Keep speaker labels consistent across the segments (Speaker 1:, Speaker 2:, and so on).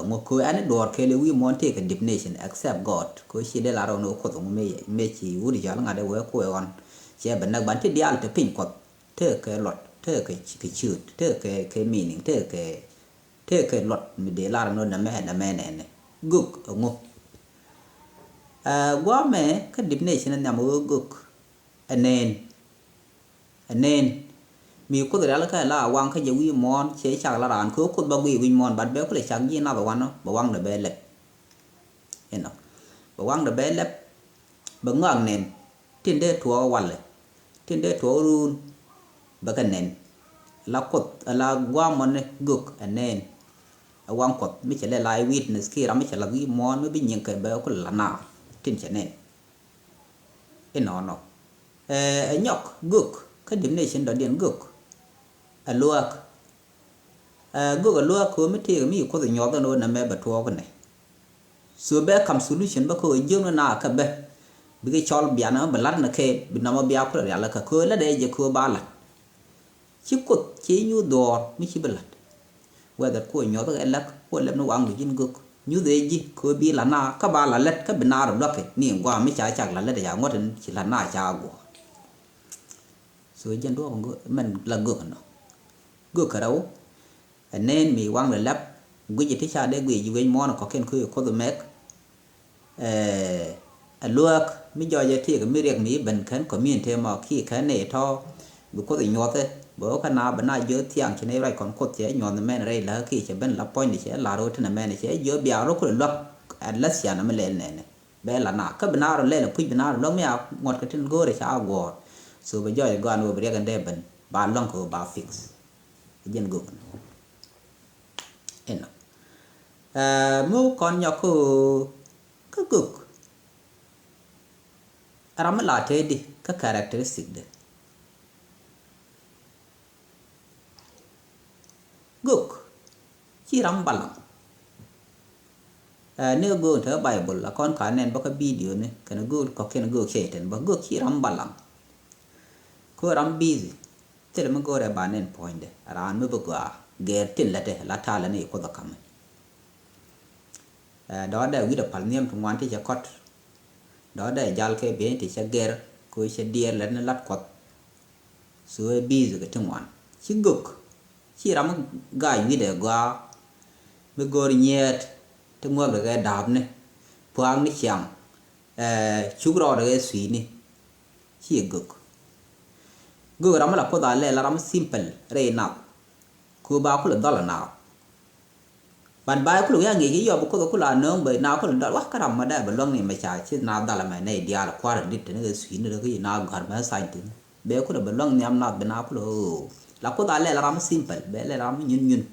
Speaker 1: ngo ko an door kele we want take a definition except God ko shi de la ro no ko me chi wuri ja nga de we ko on che ban nak ban ti dial te pin ko te ke lot te ke chut te ke meaning te ke lot mi de la no na me ne guk ngo gwa me ka definition na mo guk anen mi ko de la ka la wang ka je wi mon che cha la ran ko ba wi mon ban be ko le chang yi na ba wan no ba wang de be le eno ba wang de be le ba ngang nen tin de tuo wal le tin de tuo run ba ka nen la ko la gwa mon ne guk anen a wang ko mi che le lai witness ki ram mi che la wi mon mi bi nyen ka be ko la na tin che nen eno no nyok guk ka definition do dien guk a luak guk a luak ko mi ti mi ko the nyok no na me ba tuo ko ne so be kam solution ba ko jeng na ka be bi ke chol bia na ba lat na ke bi na ma bia ko ya la ka ko la de je ko ba la chi ko chi nyu dor mi chi ba lat whether ko nyok ga la ko le no wang jin guk nyu de ji ko bi la na ka ba la let ka bi na ro ke ni ngwa mi cha la le ya ngot chi la na cha go so jen do ngo man la guk no guk ka đâu nên mi wang le lap gu ji ti cha de gu ji wen mo no ko ken ko the mek a luak mi jo je ti ga mi riek mi ben kan community ma ki ka ne to bu ko the nyote bo ka na ba na jo tiang che ne rai kon ko che nyon men rai la ki che ben la point che la ro tna men che jo bia ro ko luak atlas ya na me le ne be la na ka bna ro le pu bna ro lo mi a ngot ka tin go re cha go so ba jo je go an wo riek ande ben ba long ko ba fix jen go eno mu kon nyako ka guk ram la te di ka characteristic de guk chi ram balang ne go ta bible la kon ka nen ba ka video ne kana go ko ken go cheten ba guk chi ram balang ko ram busy tel ma go re ba nen point de ran me ba ga ger tin la te la ta la ne ko da kam đó là quy định phản niệm trong quan thì sẽ cắt đó là giao cái bên thì sẽ ger coi sẽ đi lên nó lát cắt rồi bi rồi cái trong quan chỉ gục chỉ làm gai quy định qua mới gọi nhiệt trong mua được cái đạp này phang này chẳng chú rõ được cái suy này chỉ gục làm là có đại là làm simple rồi nào cô bảo có là đó là nào ban bai ku ya ngi yo ko ko la no be na ko da wa karam ma da ba long ni ma cha chi na da la ma ne dia la kwa dit ne su ni ko na gar ma sai tin be ko da ba long ni am na be na ko la ko da le la ram simple be le ram nyun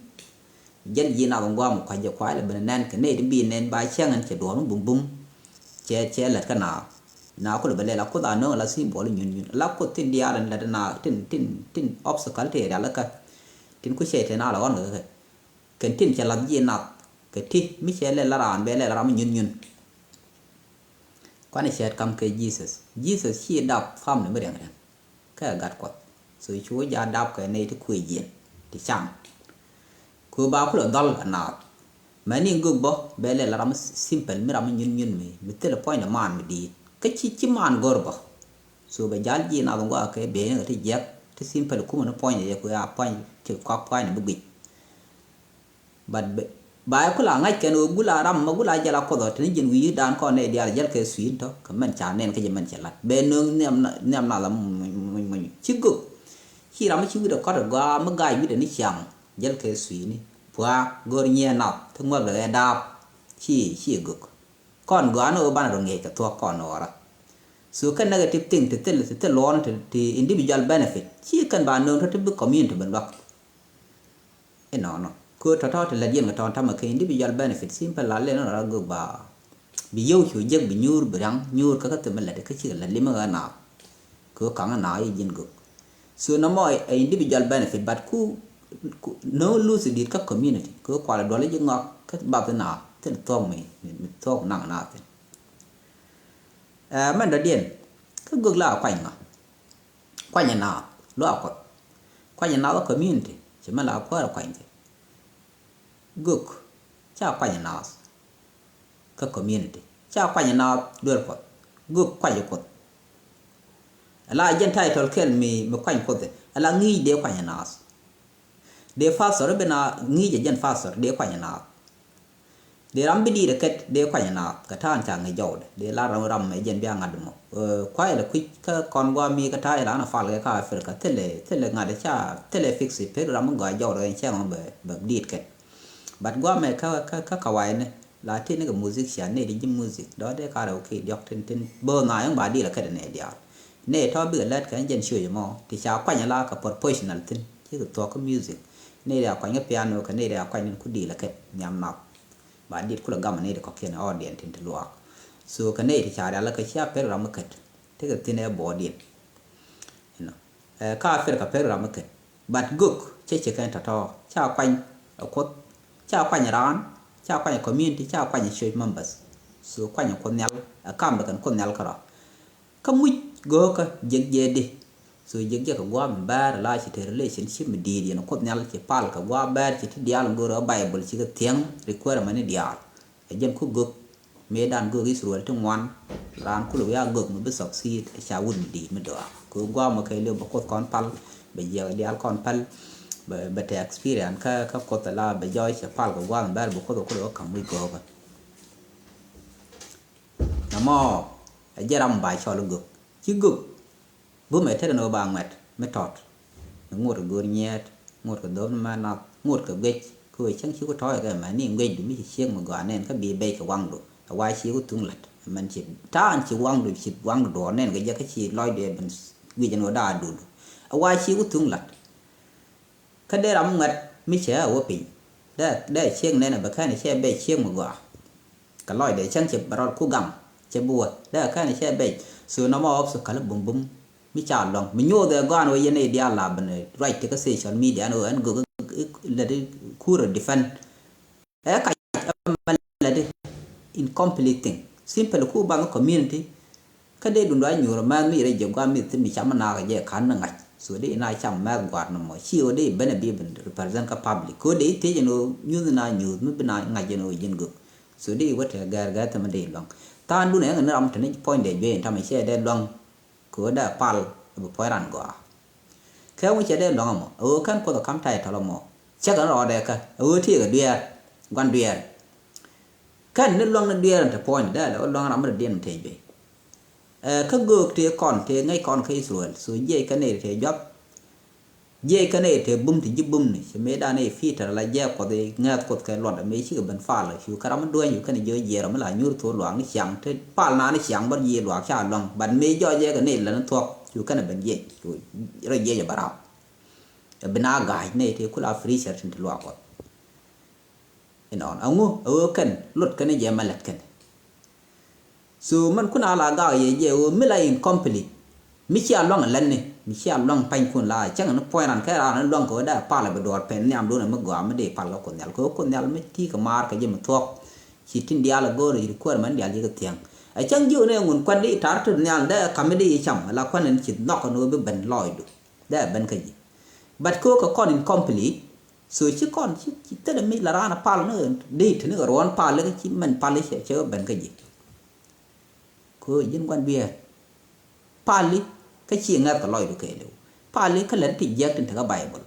Speaker 1: jen yi na ngwa mo kwa je kwa le be nan ke ne di bi nen ba chen an che do no bum bum che la ka na ko le be la ko da no la simple nyun la ko tin dia la na tin obstacle te da la ka tin ku che te na la on ke cái tin chỉ làm gì nào cái thi mi sẽ lên là ran bé lên là làm nhún quan hệ cầm cái Jesus chỉ đọc phong này mới được cái gạt quật rồi chúa gia đọc cái này thì quỳ diện thì chẳng cứ bao cái đó là nào mà nên gục bỏ bé lên là làm simple mới làm nhún mình tới là point là man mình đi cái chỉ man gor bỏ rồi bây giờ gì nào cũng có cái bé này thì dẹp thì simple cũng nó point này cứ point chỉ có point này bị bad ba ko la ngai ken o gula ram ma gula jala ko do tin jin wi dan ko ne dia jal ke suin to ka man cha nen ke man cha lat be no nem na la mun chi gu chi ram chi do ko do ga ma gai wi de ni chang jal ke suin ni pwa gor nye na thung ma le da chi gu kon ga no ban ro nge ka to ko no ra so kan negative thing te lon te individual benefit chi kan ba no to be community ban wak no cô trò trò thì là gì mà tròn tham mà khi individual benefit simple là lên nó là gồm bà bị yêu chủ dân bị nhur bị răng nhur các thứ mình là cái chuyện là lima cái nào cô càng là nói gì gồm so nó mọi individual benefit but cô no lose đi các community cô qua là đó là những ngọc các bao thế nào thế là thong mình thong nặng nào thế mình đã điền cái gồm là quanh nhà nào lo quanh nhà nào community chỉ mà là qua là quanh guk cha kwanya nas ka community cha kwanya na dwel ko gup kwanya ko ala jen title kel mi kwanya ko de ala ngi de kwanya nas de fasor bena ngi jen fasor de kwanya nas de rambi di de ket de kwanya nas ka tan cha ngi jawde de la ram me jen biya ngadmo kwai la kwik ka kon gwa mi ka tai la na fal ka afrika tele ngade cha tele fixi pe ram ga jawde en cha be dit ket bat gwa me ka wai ne la tin ga music sha ne di music do de karaoke diok tin bo na yang ba di la ka ne dia ne to bi let ka jen shu mo ti cha kwanya la ka professional tin chi to ko music ne da kwanya piano ka ne da kwanya ku di la ket nyam na ba dit ku la gam ne de ko ken audience tin luak so ka ne ti cha da la ka cha per ram ket te ga tin e bo di you know ka fer ka per ram ket bat guk che kan ta to cha kwanya ko cha kwanya ran cha kwanya community cha kwanya church members so kwanya ko nyal kam da kan ko nyal kara ka mu go ka jegde so jegge ka gwa bar la ci te relationship mi di no ko nyal ci pal ka gwa bar ci ti dial ngoro bible ci ga tiang requirement ni dial e jem ko go me dan go israel to wan ran ku ya go mu be succeed cha wud di mi do ko gwa ma kay le ba ko kon pal be je dial kon pal be te experience ka ko ta la be joy ci pal ka gwa bar bu ko kam mi go ba namo jaram ba cho lu go ci go bu me te no ba ngat me tot ngur go nyet ngur ko do ma na ngur ko ge ko chang chi ko toy ga ma ni ge du mi chieng ma ga nen ka bi be ka wang do wa chi ko tung lat man chi ta an chi wang do nen ga ja ka chi loy de ben wi jan da du wa chi ko tung lat ka de ram ngat mi che wo pi da chieng nen ba ka ni che be chieng ma ga ka loy de chang chi barot ku gam che bua da ka ni che be so no mo op so kala bum mi cha long mi nyo de gan o yene dia la bane right ka social media no an go la de kura defend ka la de incomplete thing simple ku ba community ka de dun da nyoro ma mi re je gwa mi ti mi cha ma na ga je kan na ngat so de na cha ma gwa no mo chi o de bane bi ben represent ka public ko de te no nyu na nyu mi bina nga je no yin go so de what ga ta ma de long ta du ne na am tane point de je ta ma che de long ko da pal bu poiran go ka mu che de long mo o kan ko kam tai ta lo mo che ga ro de ka o ti ga dia gwan dia kan ne long na dia ta point da lo long ram de den te be ka go te kon te ngai kon kai so je ka ne te job je ka ne te bum ti jibum ni se me da ne fitar la je ko de ngat ko ka lo da me chi ga ban fa la hu karam do yu kan je je ram la nyur to lo ang chang te pal na ni chang ban ye lo cha long ban me jo je ka ne la to yu kan ban ye ra je ya bara bina ga ne te kula free search te lo ko on angu o kan lot kan je malat kan so man kuna la ga ye je o mila incomplete mi chi long lan ne mi chi long pan kun la chang no point ran ka ran long ko da pa la be dor pen nyam do na ma gwa ma de pa la ko nyal me ti ka mar ka je ma thok chi tin dia la go ri ko man dia li ka tiang a chang ju ne ngun kwan di tar tu nyal da ka me di cham la kwan en chi nok no be ben loy do da ben ka ji but ko ka kon incomplete so chi kon chi te mi la ran pa no di tu ne ron pa le chi man pa le che ben ka ji ko yin kwan bia pali ka chi ngat ka loy do ke le pali ka len ti yak tin ka bible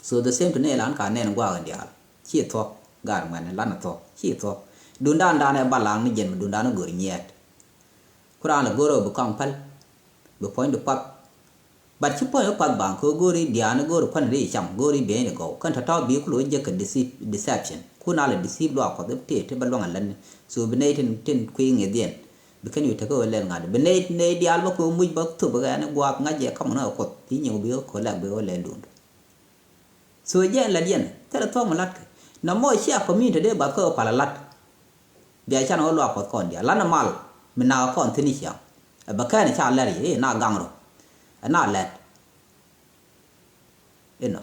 Speaker 1: so the same to ne lan ka ne ngwa ga dia chi thok gar man lan thok chi thok dun dan ne balang ni jen dun dan go nyet kuran la goro bu kang pal bu point do pat bat chi point pat bang ko gori dia na goro pan ri cham gori be ne go kan ta bi ku lo je ka deception kuna la deceive lo ko de te balong lan so be ne tin queen edien bikan yu ta ko len ngad be ne dial ba ko muj ba tu ba na gwa nga je kam na ko ti nyu bi ko la be o len dun so je la dien ta to ma lat na mo sia community de ba ko pala lat dia cha no lo ko kon dia la na mal mi na kon tini sia ba ka ni cha la ri na gang ro na let eno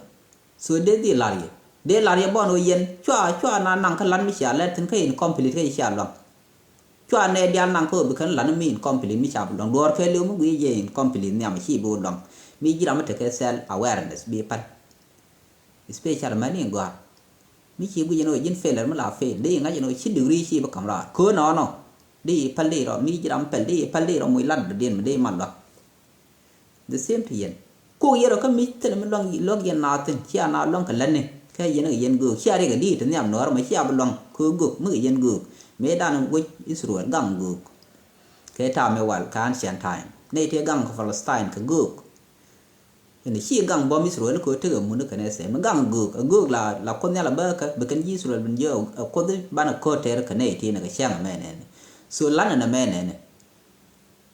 Speaker 1: so de di la ri bon o yen chwa na nang ka lan mi sia let tin kai complete kai sia lo chwa ne dial nang ko be kan lan mi complete mi cha long dor ke lu mu wi je complete ne ma chi bo long mi jira ma te ke self awareness bi pat special mani go mi chi bu jeno jin fel ma la fel de nga jeno chi degree chi ba kamra ko no di palle ro mi jiram palle ro muy lad den de man la the same to yen ko yero ka mi te ma long yen na ten chi na long ka lan ne ka yen gu chi are ga di te nyam no ma chi ab long ko gu mu yen gu me dan gu Israel gang gu ke ta me wal kan sian time nei te gang ko Palestine ka gu ni chi gang bom Israel ko te mu ne ka ne se ma gang gu la ko ne la ba ka be kan Israel bin yo ko de bana ko te ka ne ti na ka chang me ne so lan na me ne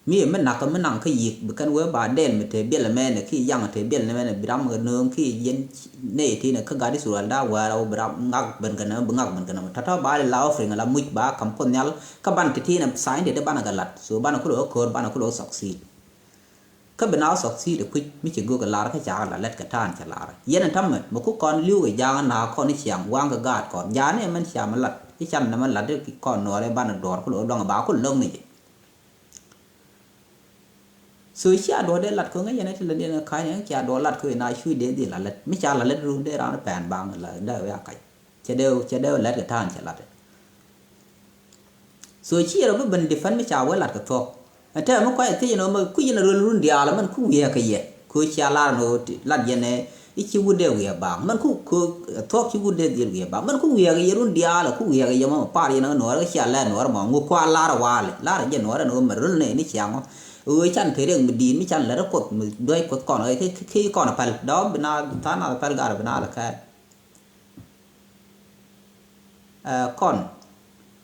Speaker 1: miมันหนักก็มันนั่งขยิกบุกันเวบาเด่นมันเทเบียละแม่เนี่ยขี้ย่างเทเบียละแม่เนี่ยบิดามกันเนืองขี้เย็นเนี่ยทีเนี่ยขกาดิสุรันดาว่าเราบิดามงักเป็นกันนะบึงักเป็นกันนะถ้าบาเลยลาวฟริงละมุดบาคำคนยัลก็บ้านที่เนี่ยสายเด็ดบ้านกันลัดส่วนบ้านคุณโอโคบ้านคุณโอสักซีก็เป็นเอาสักซีเด็กคุยมิจิกูกันลาร์ก็จ้าละเล็ดกันท่านจะลาร์เย็นนั่นทำมันมันคุกก่อนลิ้วกับยางหนาข้อนี่เฉียงวางกับกาดก่อนยาเนี่ยมันเฉียงมันลัดที่จันนั้นมันลัดด้วยก่อนหน่อยบ้านดอดคุณโอลองกับบาคุณลงนี่สุยชาโดดลัดก็งั้นยังไงที่เราเนี่ยขายเนี่ยชาโดดลัดคือนายช่วยเด็ดละเล็ดไม่ชาละเล็ดรู้ได้ร้านแปลนบางละได้ไว้อะไรจะเดียวเล็ดกับท่านจะลัดสุยชีเราไม่บันดิฟันไม่ชาไว้ลัดกับทอกแต่เมื่อก่อนที่เราไม่คุยกันรุ่นเดียวแล้วมันคุยกันยังคุยชาลาโนลัดยังไงอีชิวเดียวกันบางมันคุยทอกชิวเดียวกันบางมันคุยกันรุ่นเดียวแล้วคุยกันยังมันปารีนั่งหนวดก็ชาละหนวดมองงูควาลาระวาลลาระยันหนวดหนวดมันรุ่นเนี่ยนี่เชียงฉันเทเรื่องมันดีไม่ฉันแล้วกดด้วยกดก่อนเลยที่ก่อนพัลดอมเป็นนาท่านพัลการเป็นนาละแค่ก่อน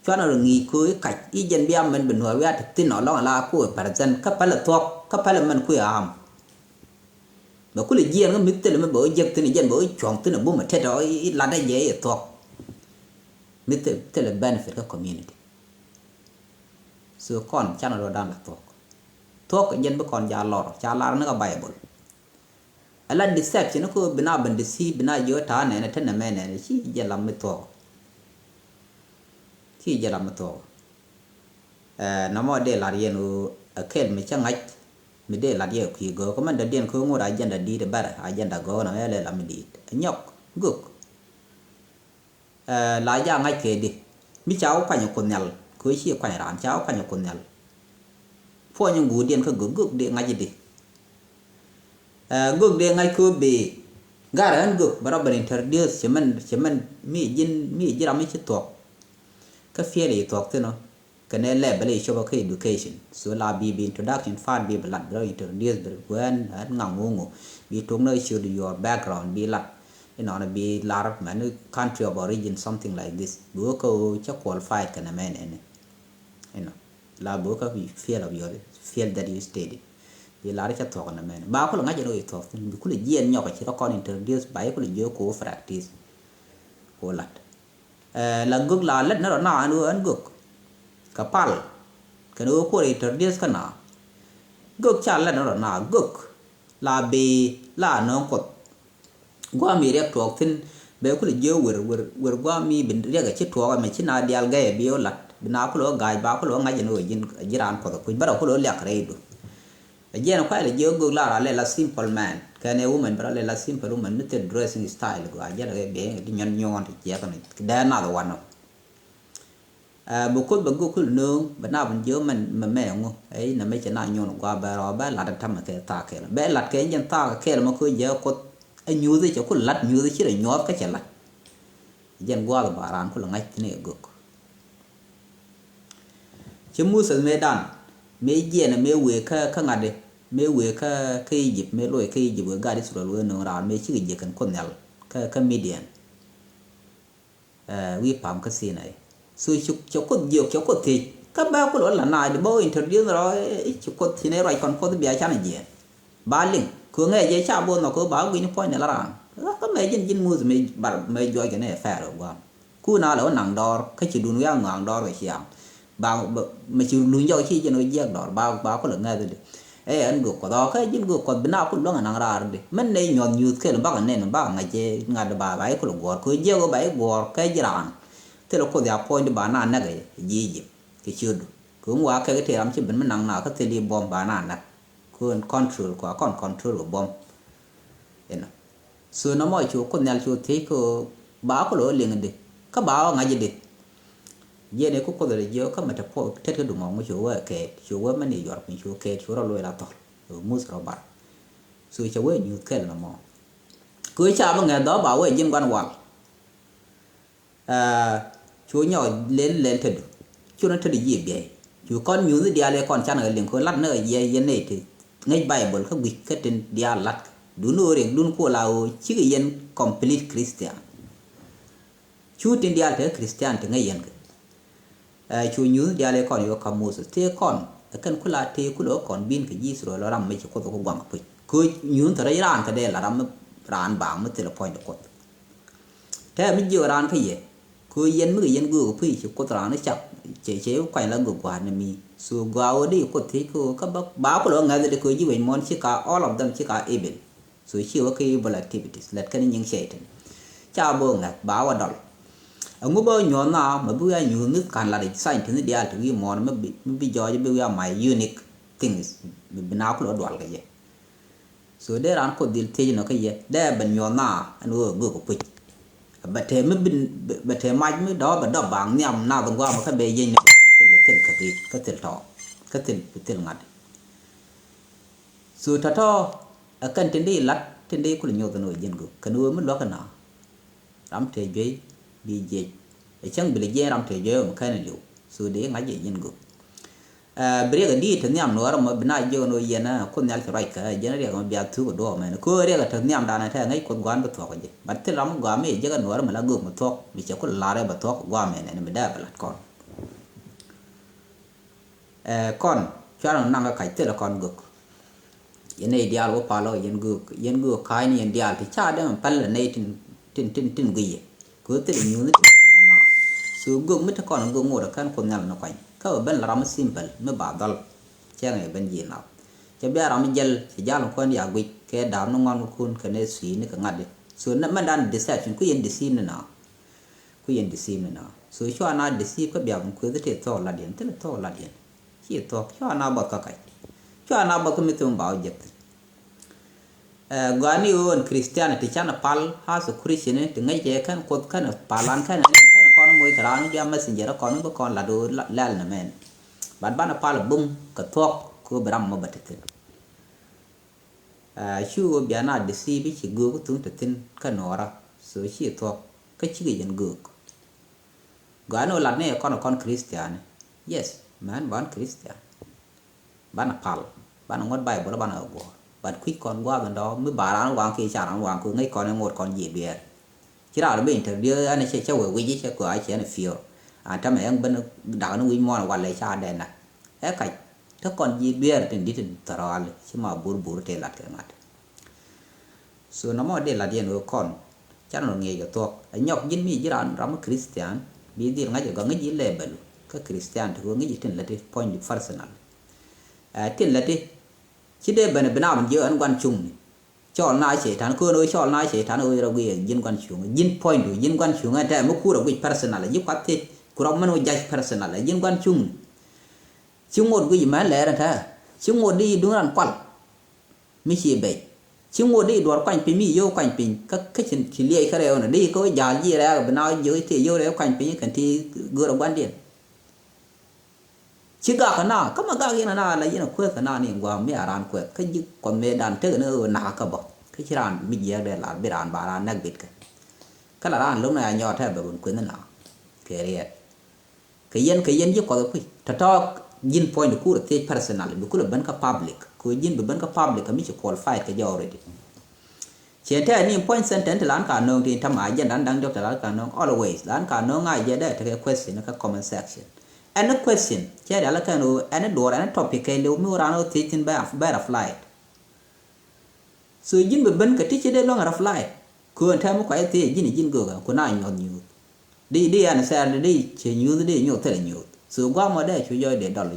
Speaker 1: ชวนเรางี้คุยกัดอีเจนเบียมมันเป็นหัวเวทที่หนอนล่องลาคุยประจันก็พัลทอกก็พัลมันคุยอามบอกคุยเยี่ยงก็มิตรเลยมันบอกเยี่ยงที่นี่เยี่ยงบอกช่วงที่นี่บุ้มเท่าไรลันได้เยอะทอกมิตรที่เลย benefit กับ community ส่วนก่อนฉันเราดันละทอกทอกยันบุคคลยาลอร์ชาลาร์นั่นก็ไบเบิลอะไรดิเซปชันก็บินาบันดิซีบินาเยอะท่าเนี่ยท่านน่ะแม่เนี่ยที่จะลำไม่ทอกที่จะลำไม่ทอกน้ำมันเดลาเรียนูเคลไม่ช่างไงไม่เดลาเรียคุยก็มันเดียนคืองูอาจันดาดีเดบาร์อาจันดาก็น่ะอะไรลำไม่ดียกกุกลายย่างไงเคดิมิเช้าขวัญคนยัลคุยชี้ขวัญร้านเช้าขวัญคนยัลพวกยังกูเดียนเขากุกเดียงไงจีดีกุกเดียงไงคือบีการันกุกบาราบันอินเทอร์เดียสเชื่อมันมีจิรามิชิตวกก็เฟียร์อีตวกเท่านั้นกันเนี่ยแหละบริษัทว่าคือ education ส่วนลาบี introduction ฟาดบีบลัดบาราอินเทอร์เดียสบริเวณงางงูบีตรงนั้น show your background บีลัดบีลาร์มัน country of origin something like this บัวเขาจะ qualified กันนะแม่เนี่ยลาบัวเขา feel of your feel that you stated บีลาร์จะถอกันนะแม่บ้าเขาหลังจะรู้อีกถอกันบีคุณเลยเยี่ยนยอกกับที่เรา con introduce ไปคุณเลยเยอะกู practice โหลัดหลังกุกลาเล็ดนั่นเราหน้าอันนู้นกุกกับพัลกันนู้นคุณ introduce กันนะกุกชาเล็ดนั่นเราหน้ากุกลาบีลาน้องกดกว่ามีเรียกถอกันเบลคุณเลยเยอะเวอร์กว่ามีเป็นเรียกกับชิดถอกันไม่ชิดนาเดียลไงเบลลัดเป็นนาคุณเลยกายบ้าคุณเลยไงจะนู้นยินร้านกดคุณบ้าเราคุณเลยเรียกอะไรดูเยี่ยนควายเลยเยอะกุกลาอะไรละ simple man แค่เนี่ยว่ามันเป็นอะไรละ simple woman ไม่ใช่ dressing style ก็อาจจะอะไรเบงที่ย้อนที่เจ้ากันนี่ได้น่าตัววันเนาะบุคคลบางคนนึงบ้านมันเยอะมันแม่งไอ้นั่นไม่ใช่น่าย้อนกว่าแบบเราแบบหลัดทำมาแต่ตาแค่แบบหลัดแค่ยันตาแค่มันคือเยอะก็ไอ้ยูที่จะคุณหลัดยูที่ชื่อย้อนก็จะหลัดยันกว่าแบบร้านคุณละไงที่นี่กุกชั่วโมงสักไม่ดันไม่เยี่ยนไม่เวกข้างอะไรไม่เวกแค่หยิบไม่รวยแค่หยิบกาดิสุรล้วนนร้านไม่ชื่อหยิบกันคนเดียวแค่มีเดียนวิพามก็สิ่งไหนสุดชุกชุกคนเดียวชุกคนที่ก็แบบคนละนายเดี๋ยวบอกอินเทอร์เดียเราชุกคนที่ในไรคนที่เบียร์ชาเนี่ยบาลิงคือไงยัยชาบนเราคือบ้าวินพอยในร้านก็ไม่ยินมูสไม่ย่อยกันเนี่ยแฟร์หรอกว่าคู่น่าแล้วหนังดอร์แค่ชิดูนุ่งหนังดอร์ไปเชียงบางไม่ชินุ่งย่อยที่จะนุ่งแยกดอร์บางคนละไงตัวอันกูก็ต้องแค่ยินกูก็เป็นเอาคนร้องหนังร้านดิมันในย้อนยูทแค่ลำบากเนี่ยลำบากไงเจงานบ้าไปคนละวัวคือเจ้าก็ไปวัวแค่ยีราฟที่เราคนเดียวพอยในบ้านนั่นนะไงยี่สิบที่ชื่อดูคือว่าแค่ที่ทำชิ้นเป็นมันหนังหนาก็ที่รีบอมบ้านนั่นนะคือคอนโทรลกว่าคอนโทรลบอมเห็นไหมส่วนน้ำมันชูคนเนี่ยชูที่คือ ba ko lo lenga de ka ba nga je de ye ne ko de yo ka mata po tet ka du mo chu wa ke chu wa mani yor pin chu ke chu ro lo la to mus ro ba su cha we nyu ke la mo ko cha ba nga đó ba we jin quan wal chú nhỏ lên thật chú nó thật gì vậy chú con nhú đi ale con cha này liền khối lát nữa ye này thì ngay bài bol các vị cái trên dia lát đúng rồi liền đúng cô lao chỉ cái yên complete Christian chú trên dia thế Christian thì ngay yên chú nhú đi ale con yo kamus thế con cái cô la thế cô đó con bin cái gì rồi nó làm mấy chú có quăng quay cô nhú thật ra ran cái đấy là làm ran bám mất từ point đó thế mình giờ ran cái gì cô yên mới yên gù phi chú có tao nó chặt chế quay là gù quả này mi su gạo đi có thấy cô các bác báo có ngay để cô như vậy món chỉ cả all of them chỉ cả even so chiều cái activities let cái những chuyện cha bố ngặt báo ở đó ông bố nhỏ nào mà bây giờ nhiều nước càng là để sai thì nó đi ăn thì món mà bị giờ bây giờ my unique things bên nào cũng đoạt cái gì so để ăn có điều thế nó cái gì để bên nhỏ nào anh gù của phi bật thêm mai mới đó bật đó bảng nhầm nào tuần qua mà cái bề dây này cái tiền ngặt sự thật đó ở cần trên đây lát trên đây cũng là nhiều cái nồi dân cái nuôi mới đó cái nào làm thế giới bị gì chẳng bị dây làm thế giới mà cái này liệu sự để ngay gì dân gục bây giờ đi thằng nhầm nữa mà bên này vô nồi dân á con nhà cái cái dân này còn bịa thứ của đồ mà nó cứ đây là thằng nhầm đàn này thế ngay con quán bật thuốc gì bắt thế lắm quán mấy cái nữa mà là gục một thuốc vì chỉ có lá đây bật thuốc quán này mình đã bật con cho nó năng cái thế là con gục dân này dial của palo dân gục cái này dân dial thì cha đấy mà pal là này tin gì cứ thế là nhiều nước số gục mấy thằng con gục ngồi được con nhà nó quanh cái bên là làm simple mới bảo đó chơi này bên gì nào chơi bây giờ làm gel thì giờ làm con nhà quỳ cái đào nó ngon con cái này suy này cái ngắt đi số nó mình đang deception cứ yên deceive nữa nào cứ yên deceive nữa nào số cho anh ấy deceive cái biểu cứ cái to là điện tức là to là điện chỉ to cho anh ấy bảo cái cho anh ấy bảo cái mấy thứ bảo dịch gani on Christian thì chắc là pal ha số Christian thì ngay cái con palan cái con môi cái răng dia messenger con con là đồ lal na men ban ban pal bum cái thuốc cô bram mà bật thế chú bia na de si bi chỉ gù cái tung tin cái nora số chỉ thuốc cái chỉ cái dân gù gano là này con Christian yes man ban Christian ban pal ban ngon bài bữa ban ở bộ bạn quick con qua gần đó mới bà nó quăng kia chả nó quăng cứ ngay con một con gì bia chỉ là bên thường đưa anh sẽ chơi với cái chơi của ai chơi này phiêu trong này anh bên đảo nó nguyên mòn quan lấy cha đèn này hết cái thế còn gì bia thì đi đến tờ chứ mà buru thế là cái mặt số nó mà để là điện của con chắc là nghề của tôi anh nhóc dính mi chỉ là làm Christian bây giờ ngay giờ ngay gì label cái Christian thì có ngay gì trên là cái point personal trên là cái chỉ để bên nào mình giờ anh quan chung chọn lại sẽ thằng cô nói chọn lại sẽ thằng ơi đâu cái dân quan chung dân point rồi dân quan chung anh một khu đâu cái personal là giúp phát thế cũng mình nói giải personal là dân quan chung chung một cái gì mà lẽ ra thế chung một đi đúng là quan mi chỉ vậy chung một đi đoạt quan pin mi vô quan pin các cái chuyện chỉ liệt cái này là đi có giả gì ra bên nào dưới thì vô đấy quan pin cái thì gỡ được quan điểm chỉ gà cái nào, có mà gà cái nào là gì nó quét cái nào này qua mấy aran quét, cái gì còn mấy đàn thế nữa nã cả bọc, cái chỉ đàn bị gì đây là bị đàn bà đàn nát bịt cái là đàn lúc này nhỏ thế bởi buồn quên nó, cái dân giúp có cái thật to dân point của cái personal, của là bên cái public, của dân bên cái public cái mình chỉ qualify cái giờ rồi, chỉ thế này point sentence là anh cả nông thì tham ai dân đang đọc là cả nông always là anh cả nông ai dân đây thì cái question cái comment section. Any question, jadi ala kan any door, any topic cái liu mua rano teaching by flight. So jin beben cái teacher đây lo ngara flight. Kuan tham mo kai te jin go ko na nyon nyu. Đi anh sa đi che nyu đi nyu te nyu. So gwa mo đây chu joy de dol.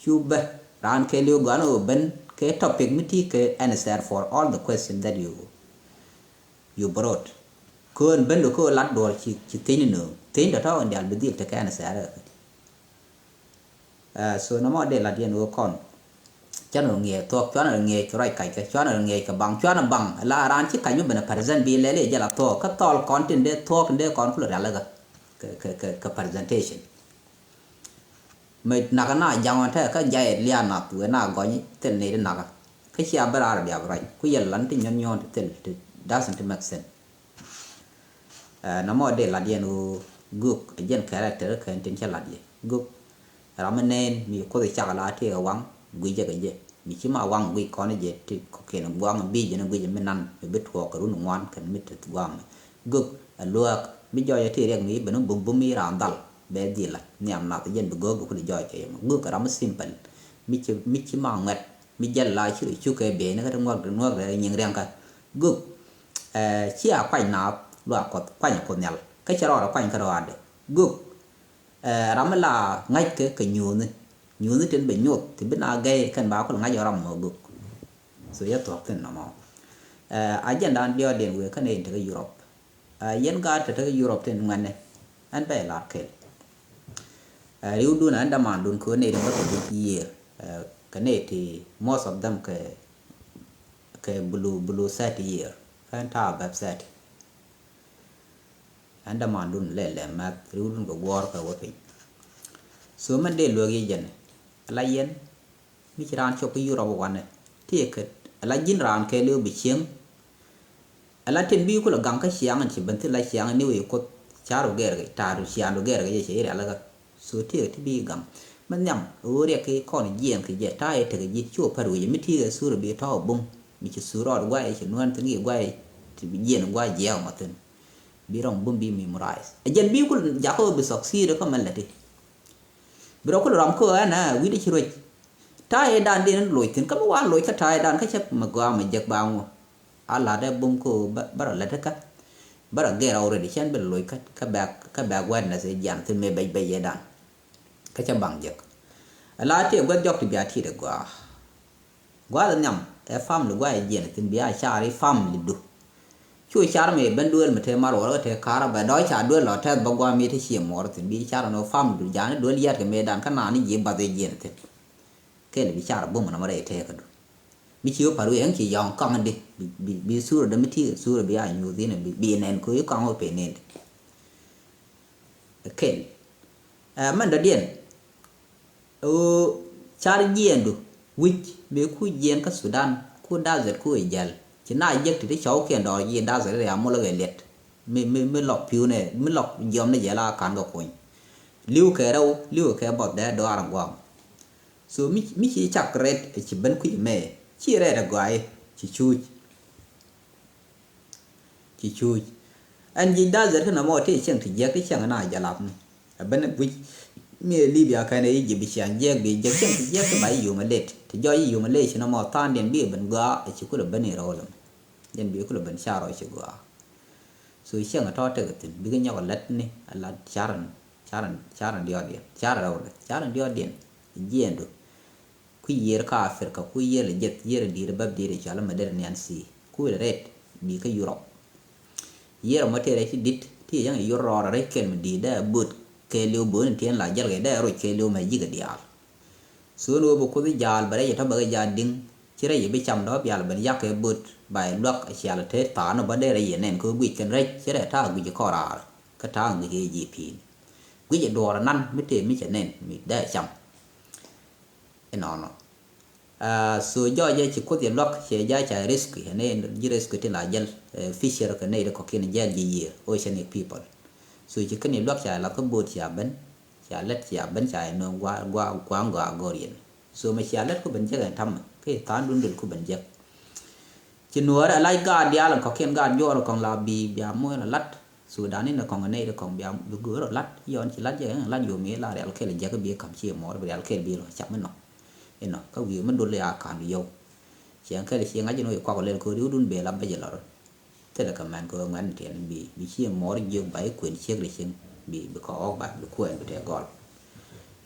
Speaker 1: Chu be ran cái liu gano ben cái topic miti cái answer for all the questions that you brought. Kuan ben ko lat door chi tin no. Thế đó thôi anh đã biết được cái này sẽ rồi, so nó mà để là điện của con, cho nó nghe to cho nó nghe cái cái cho nó nghe cái bằng là ran chỉ cái như bên present bi lele jala to ka tol content de to de con full là cái presentation mày naga na jangan thế cái jai lian na tu na gọi tên này naga cái chia bara bia bara ku yel lan tin nyon tên doesn't make sense namo de la dia no guk gen character kan tin chala dia guk ramanen mi ko de chala te wang gui je ge mi chi ma wang gui ko ne je ti ko ke no wang bi je no gui je menan be bit ko ka run ngwan kan mit wang guk luak mi jo ya ti rek mi be no bum mi ran dal be di la nyam na te jen be go ko de jo ke guk ram simple mi chi ma ngat mi jel la chu ke be ne ka ngok de nying reng ka guk chi a kwai na loa ko kwai ko nyal cái charo là quanh cái đó đấy gục rắm là ngay cái nhún trên bể nhột thì biết là gây cân báo có là ngay giờ rắm mà gục rồi nhất thuộc tên nó mà ai dân đang đi đến với cái nền từ Europe dân ga từ Europe trên ngành này anh phải là riu đun anh đã mang đun khối này được một cái này thì most of them cái blue set year cái thao website anda mandun lele mat rudun go war ka wopi so man de logi jen la yen mi ran chok yu ro wan ti ke la jin ran ke lu bi chieng ala tin bi ko la gang ka chiang an chi ban ti la chiang ni we ko charo ger ga ta ru chiang do ger ga ye che ala ga so ti bi gam man nyam o re ke ko ni yen ke je ta e te ge ji chu paru ye mi ti ga su ru bi ta bum mi chi su ro wa e chi nuan ti ngi wa e ti bi yen wa je ma tin birong bumbi memorize ajan bi ko jako be succeed ko malati biro ko ram ko ana wi de chiro ta e dan den loy tin ka wa loy ka ta e dan ka chep magwa ma jak ba ngo ala de bum ko bara la ka bara ge already chen be loy ka back wan na se jam tin me bay ye dan ka cha bang jak ala te gwa jok ti bia ti de gwa da nyam e fam lu gwa e jen tin bia cha ri fam li du chui char me ben duel me te mar wala te kara ba doi cha duel lo te bagwa mi te chi mor tin bi char no fam du jan duel yat ke me dan kana ni je ba de jen te ke bi char bum na mare te ka du mi chi paru yang chi yong kong de bi sur de mi ti sur bi a nyu din bi nen ko yo kong o pe nen ke man da dien o char jen du which me ku jen ka Sudan ku da zet ku ejal chỉ nãy giờ thì cháu kia đó gì đã rồi là mua là cái liệt mới lọc phiếu này mới lọc giòm này giờ là cán gọc quỳnh lưu cái bọt đấy đó là quang số mi chỉ chắc red chỉ bên quỷ mẹ chỉ red là gọi chỉ chui anh gì đã rồi cái nào mà thì chẳng thì giờ cái chẳng nào giờ làm bên quỷ mi Libya cái này chỉ bị chẳng giờ bị giờ chẳng thì giờ cái bài dùng mà liệt thì do dùng mà liệt nó mà tan đến bị bên gã chỉ có là bên này rồi dân biểu có là bên xa rồi chứ gua rồi xem ở đó từ từ biết cái nhau lật này là charan điều điện diện được kui yer ka Africa kui yer jet yer đi bab đi chala modern yansi kui red bi ka Europe yer mà thế đấy dit thì yang Euro ra ken đi da but ke liu bun tien la jal ga da ro ke liu ma jiga dial so no bo ko jal bare ya ta ba ga ding chira ye bi cham đó bial ban yak ke but bài luộc xia là thế ta nó vấn đề là gì nên cứ bị cái rách chứ để ta bị cái cò ra cái ta người cái gì pin quý vị đồ là năn mới tiền mới trở nên mình để chậm cái nó số do vậy chỉ có tiền luộc sẽ giá trả risk nên cái risk thì là dân fisher cái này là có cái này gì oceanic people số chỉ cái này luộc trả là có bột trả lết trả bánh trả nó qua gorian số mà trả lết có bánh chắc là thăm cái tán đun đun có bánh chắc chỉ nói là lại gà đi là có khen gà vô là còn là bị mua là lát Sudan này là còn ở đây là còn bị gỡ rồi lát do chỉ lát vậy lát nhiều mấy là để cái là giá cái bia cầm chia mỏ để cái bia rồi chậm mất nó cái việc mình đun lại cản đi vô chỉ cái là chuyện ấy cho nó qua lên cứ đun bể làm bây giờ rồi thế là cái màn của ngắn thì bị chia mỏ đi dương bảy quyển chiếc để xin bị khó bạn bị quên bị gọi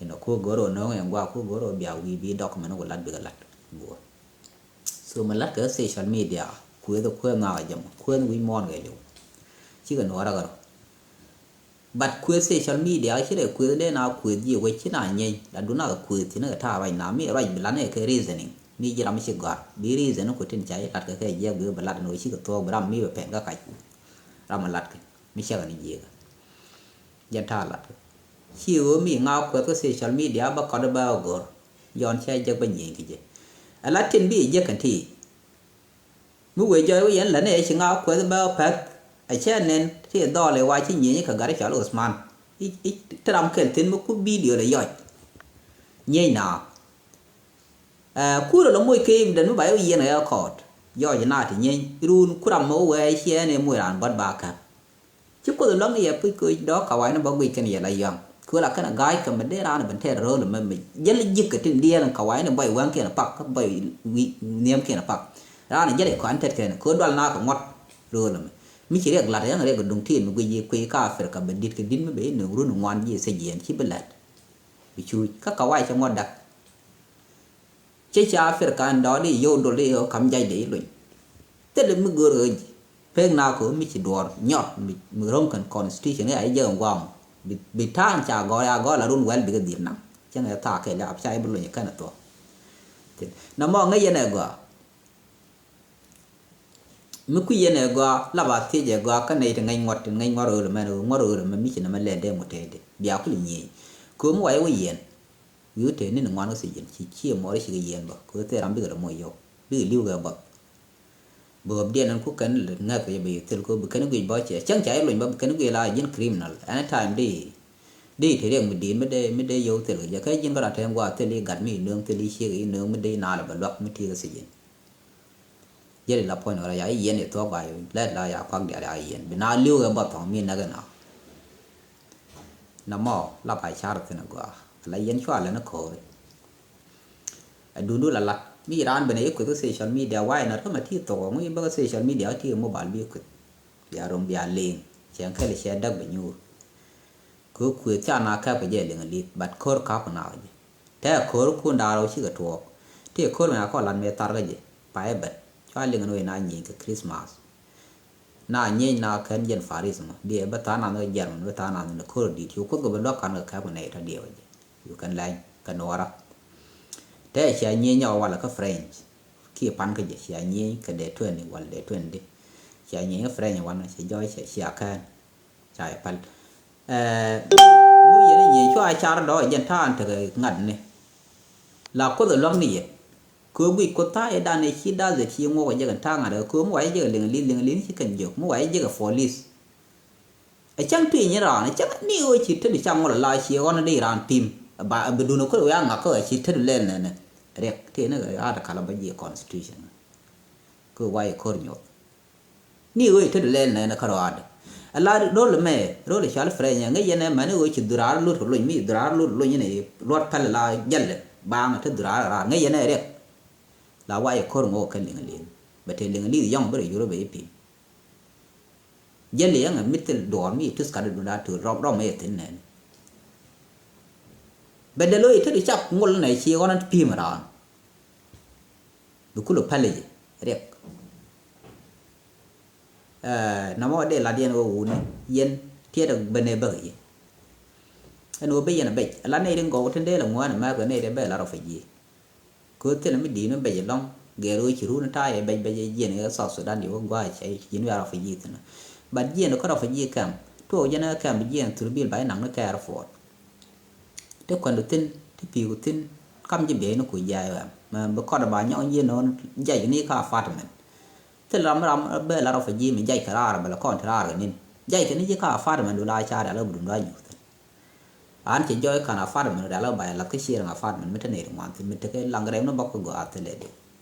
Speaker 1: nó cứ gỡ rồi nó ngày qua cứ gỡ rồi bị đọc mà nó còn lát bị lát bùa so mà lát cái social media cuối tôi khuyên ngào giống khuyên quý mòn cái điều chỉ cần nói ra rồi bật khuyên social media chỉ để khuyên đây nào khuyên gì với chứ nào nhỉ đã đúng nào khuyên thì nó thà vậy nào mi rồi bị lăn này cái reasoning mi jira mi shigar biri zeno ko tin chai lat ka ke je bi balat no shi ko to bram mi be pen ka kai ram lat ka mi shaga ni je ga jan ta lat chi o mi ngao ko social media ba ko da ba gor yon chai je ba nyi ki je ala tin bi je kan ti mu we jo yen la ne shi ngao ko ba pa a che nen ti do le wa chi nyi ka gar cha Osman i tram kel tin mu ku video le yo nyi na kura lo moy ke dan ba yo yen ya kot yo na ti nyi run kuram mo we che ne mu ran bad ba ka chứ có lần này bây giờ đó cả vài nó bao quỳ cái này là gì cứ là cái là gái cầm mình để ra là mình thấy rồi là mình rất là giật cái trên đĩa là cả vài nó bay quăng kia là bạc cái bay niêm kia là bạc ra là rất là khoản thật cái này cứ đoan na cũng ngót rồi là mình chỉ được là thế này còn đồng tiền mình quỳ cà phê cả mình đi cái đinh mới bé nửa run ngoan gì sẽ diễn chỉ bên lẹt vì chui các cả vài trong ngon đặc chế cha phê cả anh đó đi vô đồ đi ở cầm dây để luôn thế là mới gỡ rồi phê nào cũng mình chỉ đùa nhọt mình rong cần constitution ấy giờ quang bị thang chả gọi là run well bị cái điểm nặng chẳng là thà cái là áp trái bên cái này to nó mò ngay này gua mới quy này gua là bà thế giờ gua cái này thì ngay ngót rồi mà mình chỉ là mình lên đây một thế đấy béo cái gì cứ muốn quay yên cứ thế nên là ngoan nó sẽ yên chỉ chia mỗi cái gì yên bảo cứ thế làm biết là mỗi yêu biết lưu cái bảo bờ điện anh cũng cần là ngay cái bây giờ tôi có cái nó bao che chẳng chạy luôn bao cái nó là dân criminal anytime đi thì riêng mình mới đi vô từ giờ cái dân có đặt thêm qua từ đi gặt mi nương từ đi xe cái nương mới đi nào là bật lọc mới thi cái gì vậy là point là vậy yên để tôi bài lấy là ya quăng để lại yên bên nào lưu cái bọt thằng mi nó cái nào nó mò là bài trả được cái nào qua là yên cho là nó khổ đúng là mi ran bene ko social media why na to mati to mo ba social media ti mobile bi ko ya rom bia ling chang khale she dag banyu ko ku cha na ka ba je ling li bat khor ka pa na je ta khor ku nda ro chi ga to ti khor na ko lan me tar ga je pa e bat cha ling no na nyi ka Christmas na nyi na kan jen faris ma di ba ta na no jar no ta na no khor di chu ko go ba kan ka pa ne ta di je you can like kan ora thế chỉ nhớ nhau hoặc là cái French kia pan cái gì chỉ nhớ cái để thuần thì hoặc để thuần đi chỉ nhớ French hoặc là chỉ do chỉ cái chạy pan mũi này nhớ cho ai cha đó dân than thì ngẩn này là có được lắm này cứ bị có tai đàn này khi đã giờ khi mua cái dân thang à đó cứ mua cái giờ liền liền chỉ cần dược mua cái giờ police ở trong tùy như đó này chắc nếu chỉ thấy trong một là chỉ con nó đi làm tìm bà bị đun nó có yang ngạc có chỉ thấy lên này rek thế nó ada kalau bagi constitution cứ quay khor nhot ni ơi thấy lên này nó kharo ada Allah role me role chal frenya ngay này mà nó chỉ durar lut luôn mi durar lut như này lót phal là jelle ba mà thấy durar ra ngay này rek là quay khor ngô cái liền bê thế liền yang beri euro bê pi jelle yang mitel door mi tus kada durar tu rob me thế này bây giờ lối thế chắc ngôn này chỉ có nó phim mà đủ lúc phải lấy rek nằm ở đây là điên ô uốn yên thiết được bên này bởi anh nói bây giờ là bệnh là này đừng có trên đây là ngoan mà cái này để bây là phải gì cứ thế là mới đi nó bây giờ long ghé rồi chỉ rú nó trai bây giờ yên này sọt sọt đan điều qua chạy yên vào phải gì thế này bạn yên nó có đâu phải gì cả thôi cho nó cả bây giờ từ biên bãi nặng nó cả là phốt thế còn đầu tiên thì biểu tiên cam chỉ bé nó cùi dài mà có đàn bà nhỏ như nó dạy cái này khá phát mình thế là làm bây là đâu phải gì mình dạy cả là con ra rồi nên dạy cái này chỉ khá phát mình đủ lai cha đã lâu đủ lai nhiều anh chỉ cho cái nào phát mình đã lâu bài là cái xe là phát mình mới thế này được hoàn thì mình cái lăng cái nó bóc cái gọt thế này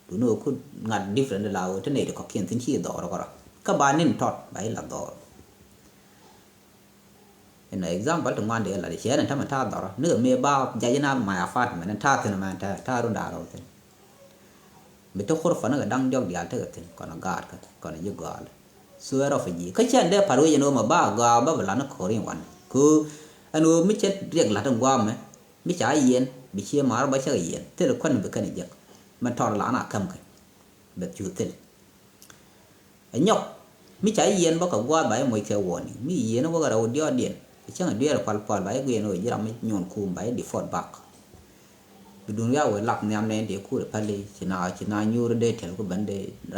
Speaker 1: đủ nó cứ ngặt different là thế này được có kiện tính chi đỏ rồi các bạn nên thọt bài là đỏ này example trong quan đề là để chế nên thằng mình tha đó nước mê bao giải na mà phát mình nên tha thì mà tha luôn đã rồi thì mình tôi khổ phần nó đang dọc địa thế thì còn nó gạt còn nó dọc gạt xưa đó phải gì cái chuyện đấy phải rồi mà ba là nó khổ riêng quan cứ anh mới chết riêng là trong quan mà mới trả yên bị chia mà bao nhiêu yên thế là quan bị cái này giật mình thọ là nó cầm cái bị chủ thế anh nhóc mới trả yên bao cả qua bảy mười kêu warning mới yên nó có đầu điên chẳng là điên là phal phal bảy quyền rồi giờ mình nhon cùm bảy default back bidun ya we lak nyam ne de ku pale china nyur de tel ko bande